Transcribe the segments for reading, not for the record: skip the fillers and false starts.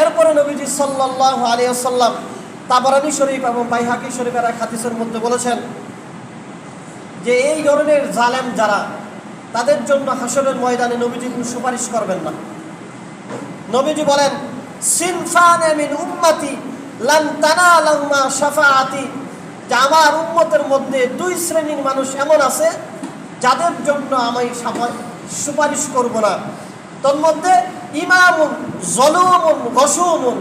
এরপরে নবীজি সাল্লাল্লাহু আলাইহি ওয়াসাল্লাম তাবরানী শরীফ এবং বাইহাকি শরীফের এক হাদিসের মধ্যে বলেছেন যে এই ধরনের জালেম যারা, তাদের জন্য হাসরের ময়দানে নবীজি কোনো সুপারিশ করবেন না। নবীজি বলেন, সিনফানে মিন উম্মতি লান তানালাহুমা শাফাআতি, যে আমার উম্মতের মধ্যে দুই শ্রেণীর মানুষ এমন আছে যাদের জন্য আমি সুপারিশ করব না। তোর মধ্যে ইমামুন জলুমুন গসুমুন,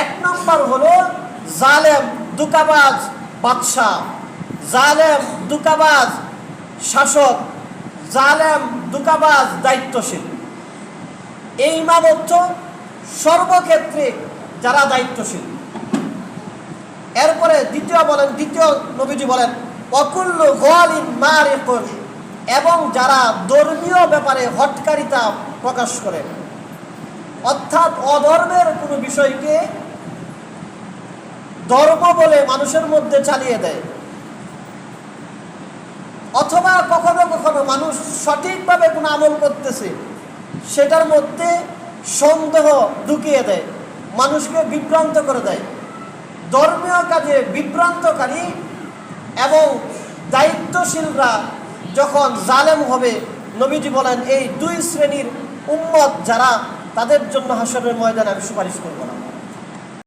এক নম্বর হলো জালেম দুকাবাজ বাদশাহ, জালেম দুকাবাজ শাসক, জালেম দুকাবাজ দায়িত্বশীল। এই ইমামত্ব সর্বক্ষেত্রে যারা দায়িত্বশীল। এরপরে দ্বিতীয় নবীজি বলেন, অকুল্লু গোয়ালিন মারিকুন, এবং যারা ধর্মীয় ব্যাপারে হটকারিতা প্রকাশ করে, অর্থাৎ অধর্মের কোনো বিষয়কে ধর্ম বলে মানুষের মধ্যে চালিয়ে দেয়, অথবা কখনো কখনো মানুষ সঠিকভাবে কোনো আমল করতেছে সেটার মধ্যে সন্দেহ ঢুকিয়ে দেয়, মানুষকে বিভ্রান্ত করে দেয়। ধর্মীয় কাজে বিভ্রান্তকারী এবং দায়িত্বশীলরা যখন জালেম হবে, নবীজি বলেন এই দুই শ্রেণীর উম্মত যারা, তাদের জন্য হাসরের ময়দানে আমি সুপারিশ করব না।